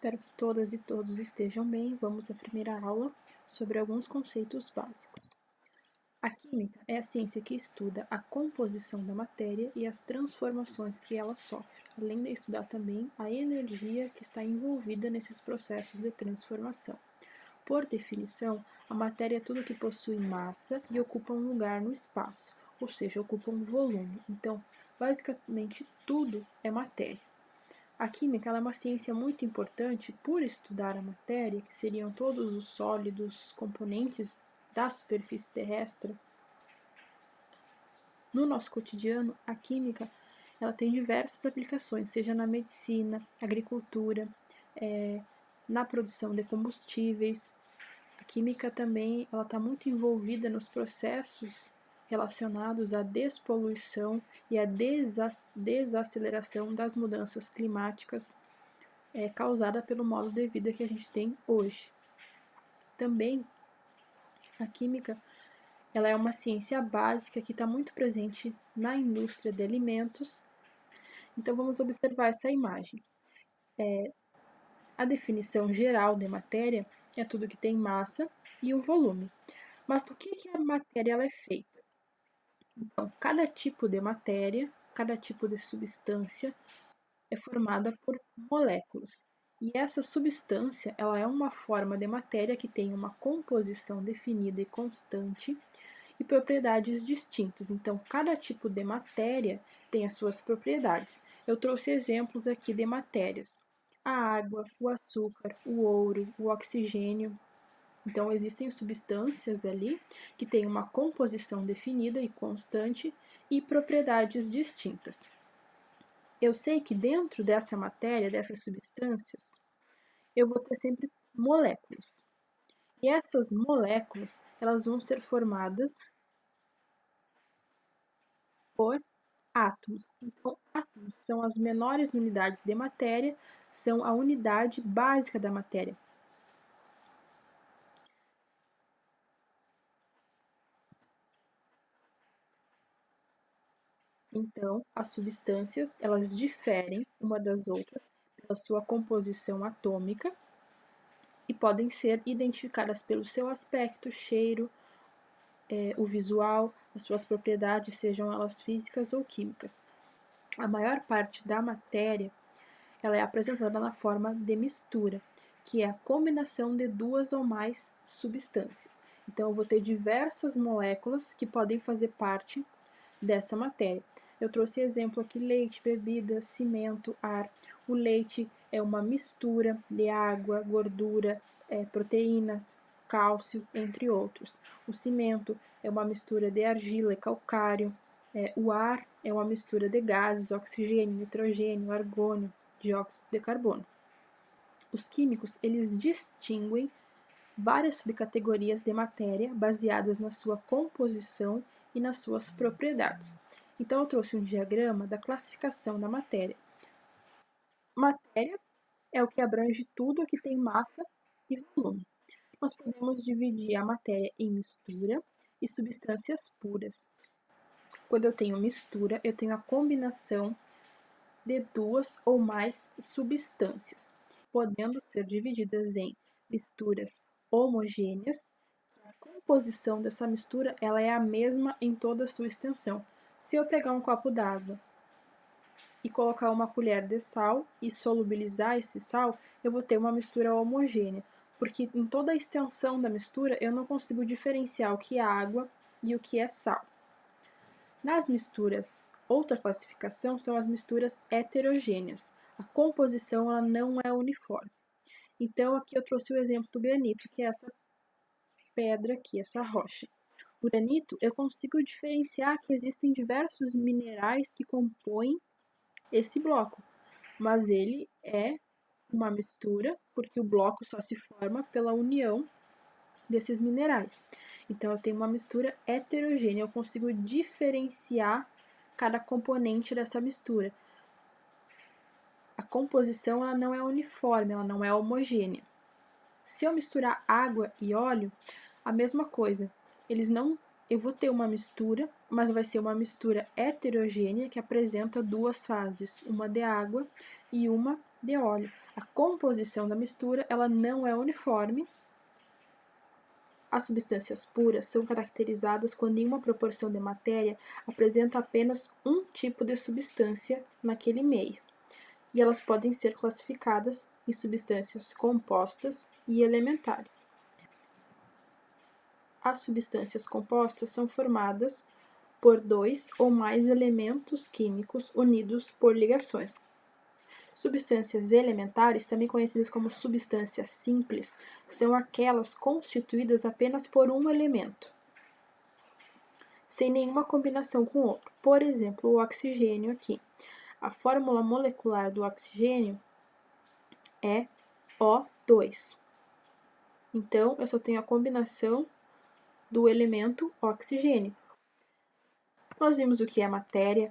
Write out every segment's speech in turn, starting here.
Espero que todas e todos estejam bem. Vamos à primeira aula sobre alguns conceitos básicos. A química é a ciência que estuda a composição da matéria e as transformações que ela sofre, além de estudar também a energia que está envolvida nesses processos de transformação. Por definição, a matéria é tudo que possui massa e ocupa um lugar no espaço, ou seja, ocupa um volume. Então, basicamente tudo é matéria. A química é uma ciência muito importante por estudar a matéria, que seriam todos os sólidos, componentes da superfície terrestre. No nosso cotidiano, a química ela tem diversas aplicações, seja na medicina, agricultura, na produção de combustíveis. A química também está muito envolvida nos processos relacionados à despoluição e à desaceleração das mudanças climáticas causada pelo modo de vida que a gente tem hoje. Também a química ela é uma ciência básica que está muito presente na indústria de alimentos. Então vamos observar essa imagem. A definição geral de matéria é tudo que tem massa e o volume. Mas do que a matéria ela é feita? Então, cada tipo de matéria, cada tipo de substância é formada por moléculas. E essa substância ela é uma forma de matéria que tem uma composição definida e constante e propriedades distintas. Então, cada tipo de matéria tem as suas propriedades. Eu trouxe exemplos aqui de matérias: a água, o açúcar, o ouro, o oxigênio. Então, existem substâncias ali que têm uma composição definida e constante e propriedades distintas. Eu sei que dentro dessa matéria, dessas substâncias, eu vou ter sempre moléculas. E essas moléculas, elas vão ser formadas por átomos. Então, átomos são as menores unidades de matéria, são a unidade básica da matéria. Então, as substâncias, elas diferem uma das outras pela sua composição atômica e podem ser identificadas pelo seu aspecto, cheiro, o visual, as suas propriedades, sejam elas físicas ou químicas. A maior parte da matéria ela é apresentada na forma de mistura, que é a combinação de duas ou mais substâncias. Então, eu vou ter diversas moléculas que podem fazer parte dessa matéria. Eu trouxe exemplo aqui: leite, bebida, cimento, ar. O leite é uma mistura de água, gordura, proteínas, cálcio, entre outros. O cimento é uma mistura de argila e calcário. O ar é uma mistura de gases: oxigênio, nitrogênio, argônio, dióxido de carbono. Os químicos, eles distinguem várias subcategorias de matéria baseadas na sua composição e nas suas propriedades. Então, eu trouxe um diagrama da classificação da matéria. Matéria é o que abrange tudo que tem massa e volume. Nós podemos dividir a matéria em mistura e substâncias puras. Quando eu tenho mistura, eu tenho a combinação de duas ou mais substâncias, podendo ser divididas em misturas homogêneas. A composição dessa mistura ela é a mesma em toda a sua extensão. Se eu pegar um copo d'água e colocar uma colher de sal e solubilizar esse sal, eu vou ter uma mistura homogênea, porque em toda a extensão da mistura eu não consigo diferenciar o que é água e o que é sal. Nas misturas, outra classificação são as misturas heterogêneas. A composição ela não é uniforme. Então, aqui eu trouxe o exemplo do granito, que é essa pedra aqui, essa rocha. O granito, eu consigo diferenciar que existem diversos minerais que compõem esse bloco, mas ele é uma mistura, porque o bloco só se forma pela união desses minerais. Então, eu tenho uma mistura heterogênea, eu consigo diferenciar cada componente dessa mistura. A composição ela não é uniforme, ela não é homogênea. Se eu misturar água e óleo, a mesma coisa. Eu vou ter uma mistura, mas vai ser uma mistura heterogênea que apresenta duas fases, uma de água e uma de óleo. A composição da mistura ela não é uniforme. As substâncias puras são caracterizadas quando em uma proporção de matéria apresenta apenas um tipo de substância naquele meio, e elas podem ser classificadas em substâncias compostas e elementares. As substâncias compostas são formadas por dois ou mais elementos químicos unidos por ligações. Substâncias elementares, também conhecidas como substâncias simples, são aquelas constituídas apenas por um elemento, sem nenhuma combinação com outro. Por exemplo, o oxigênio aqui. A fórmula molecular do oxigênio é O2. Então, eu só tenho a combinação do elemento oxigênio. Nós vimos o que é matéria,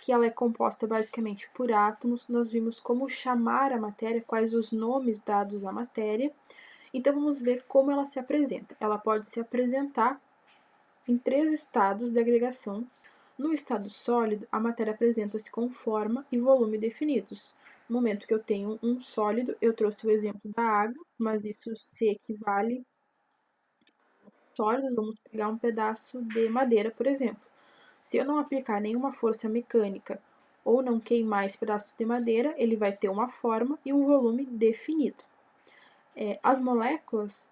que ela é composta basicamente por átomos. Nós vimos como chamar a matéria, quais os nomes dados à matéria. Então, vamos ver como ela se apresenta. Ela pode se apresentar em 3 estados de agregação. No estado sólido, a matéria apresenta-se com forma e volume definidos. No momento que eu tenho um sólido, eu trouxe o exemplo da água, mas isso se equivale ao sólido. Vamos pegar um pedaço de madeira, por exemplo. Se eu não aplicar nenhuma força mecânica ou não queimar esse pedaço de madeira, ele vai ter uma forma e um volume definido. As moléculas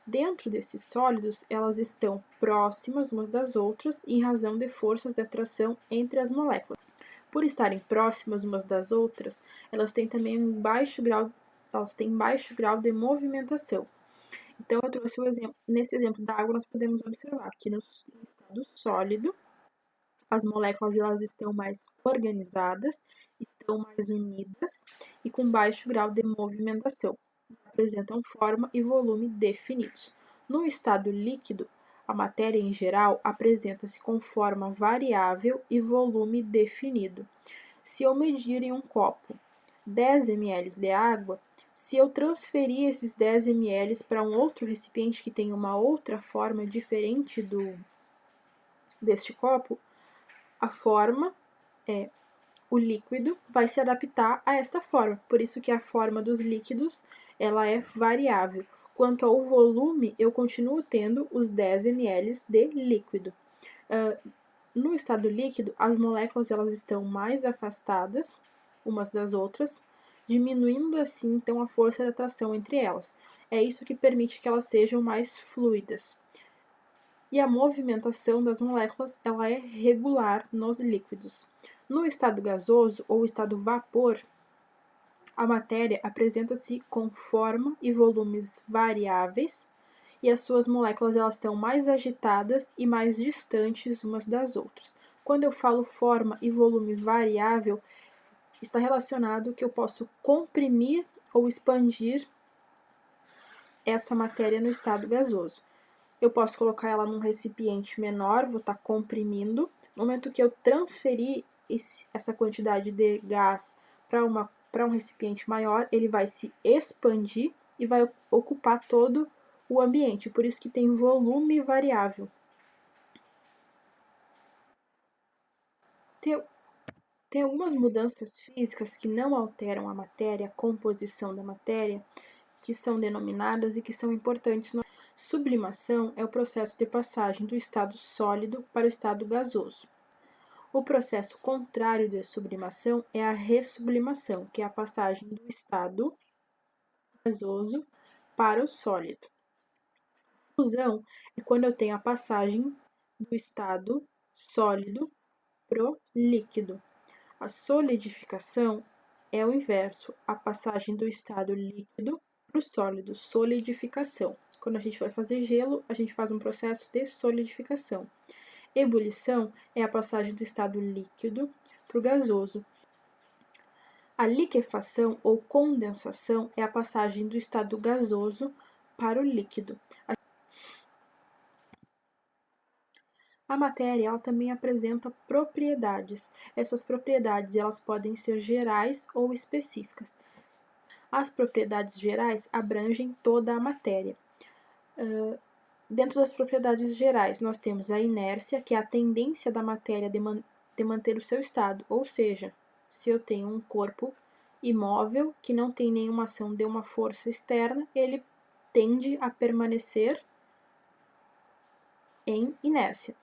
dentro desses sólidos, elas estão próximas umas das outras em razão de forças de atração entre as moléculas. Por estarem próximas umas das outras, elas têm também baixo grau de movimentação. Então, eu trouxe o exemplo. Nesse exemplo da água, nós podemos observar que no estado sólido, as moléculas elas estão mais organizadas, estão mais unidas e com baixo grau de movimentação. Apresentam forma e volume definidos. No estado líquido, a matéria em geral apresenta-se com forma variável e volume definido. Se eu medir em um copo 10 ml de água, se eu transferir esses 10 ml para um outro recipiente que tem uma outra forma diferente deste copo, a forma, o líquido, vai se adaptar a essa forma. Por isso que a forma dos líquidos ela é variável. Quanto ao volume, eu continuo tendo os 10 ml de líquido. No estado líquido, as moléculas elas estão mais afastadas umas das outras, diminuindo assim então a força de atração entre elas. É isso que permite que elas sejam mais fluidas. E a movimentação das moléculas ela é regular nos líquidos. No estado gasoso ou estado vapor, a matéria apresenta-se com forma e volumes variáveis e as suas moléculas elas estão mais agitadas e mais distantes umas das outras. Quando eu falo forma e volume variável, está relacionado que eu posso comprimir ou expandir essa matéria no estado gasoso. Eu posso colocar ela num recipiente menor, vou estar comprimindo. No momento que eu transferir essa quantidade de gás para um recipiente maior, ele vai se expandir e vai ocupar todo o ambiente. Por isso que tem volume variável. Tem algumas mudanças físicas que não alteram a matéria, a composição da matéria, que são denominadas e que são importantes. Sublimação é o processo de passagem do estado sólido para o estado gasoso. O processo contrário de sublimação é a ressublimação, que é a passagem do estado gasoso para o sólido. A fusão é quando eu tenho a passagem do estado sólido para o líquido. A solidificação é o inverso, a passagem do estado líquido para o sólido, solidificação. Quando a gente vai fazer gelo, a gente faz um processo de solidificação. Ebulição é a passagem do estado líquido para o gasoso. A liquefação ou condensação é a passagem do estado gasoso para o líquido. A matéria ela também apresenta propriedades. Essas propriedades elas podem ser gerais ou específicas. As propriedades gerais abrangem toda a matéria. Dentro das propriedades gerais, nós temos a inércia, que é a tendência da matéria de manter o seu estado, ou seja, se eu tenho um corpo imóvel, que não tem nenhuma ação de uma força externa, ele tende a permanecer em inércia.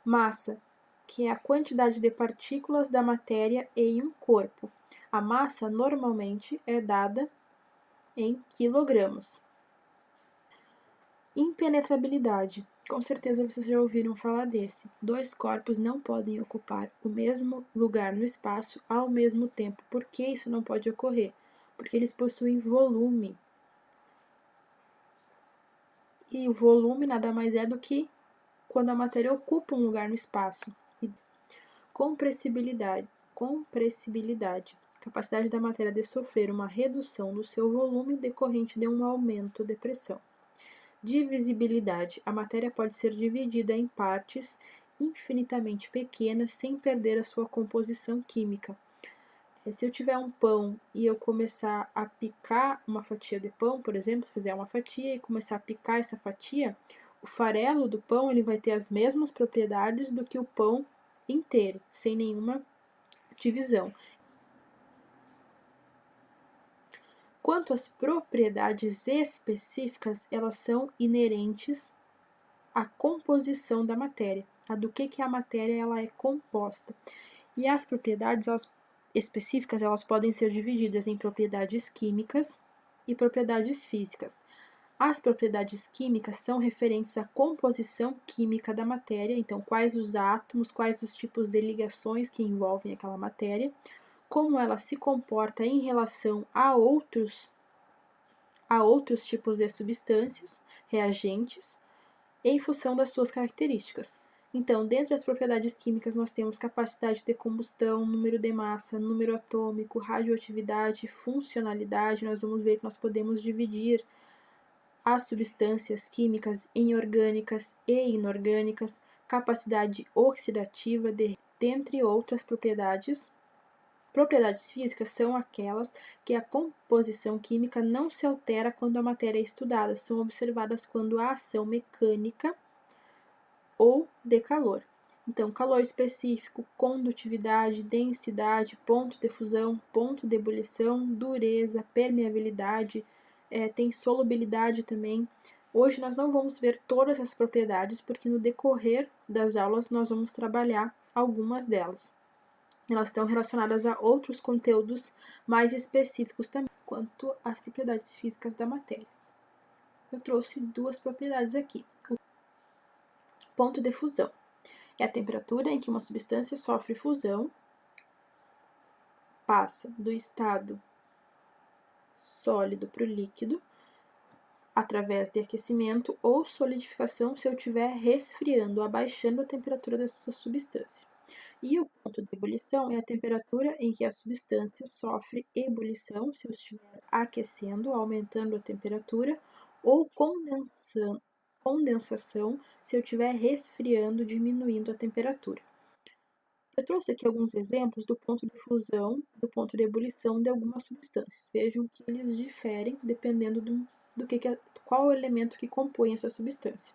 Massa, que é a quantidade de partículas da matéria em um corpo. A massa normalmente é dada em quilogramas. Impenetrabilidade. Com certeza vocês já ouviram falar desse. Dois corpos não podem ocupar o mesmo lugar no espaço ao mesmo tempo. Por que isso não pode ocorrer? Porque eles possuem volume. E o volume nada mais é do que quando a matéria ocupa um lugar no espaço. Compressibilidade. Capacidade da matéria de sofrer uma redução do seu volume decorrente de um aumento de pressão. Divisibilidade. A matéria pode ser dividida em partes infinitamente pequenas sem perder a sua composição química. Se eu tiver um pão e eu começar a picar uma fatia de pão, por exemplo, fizer uma fatia e começar a picar essa fatia, o farelo do pão ele vai ter as mesmas propriedades do que o pão inteiro, sem nenhuma divisão. Quanto às propriedades específicas, elas são inerentes à composição da matéria, a do que a matéria ela é composta. E as propriedades específicas elas podem ser divididas em propriedades químicas e propriedades físicas. As propriedades químicas são referentes à composição química da matéria, então quais os átomos, quais os tipos de ligações que envolvem aquela matéria, como ela se comporta em relação a outros tipos de substâncias, reagentes, em função das suas características. Então, dentre as propriedades químicas, nós temos capacidade de combustão, número de massa, número atômico, radioatividade, funcionalidade. Nós vamos ver que nós podemos dividir as substâncias químicas em orgânicas e inorgânicas, capacidade oxidativa, dentre outras propriedades. Propriedades físicas são aquelas que a composição química não se altera quando a matéria é estudada, são observadas quando há ação mecânica ou de calor. Então, calor específico, condutividade, densidade, ponto de fusão, ponto de ebulição, dureza, permeabilidade, tem solubilidade também. Hoje nós não vamos ver todas as propriedades, porque no decorrer das aulas nós vamos trabalhar algumas delas. Elas estão relacionadas a outros conteúdos mais específicos também, quanto às propriedades físicas da matéria. Eu trouxe duas propriedades aqui. O ponto de fusão é a temperatura em que uma substância sofre fusão, passa do estado sólido para o líquido, através de aquecimento ou solidificação se eu estiver resfriando, abaixando a temperatura dessa substância. E o ponto de ebulição é a temperatura em que a substância sofre ebulição, se eu estiver aquecendo, aumentando a temperatura, ou condensação, se eu estiver resfriando, diminuindo a temperatura. Eu trouxe aqui alguns exemplos do ponto de fusão, do ponto de ebulição de algumas substâncias. Vejam que eles diferem dependendo qual é o elemento que compõe essa substância.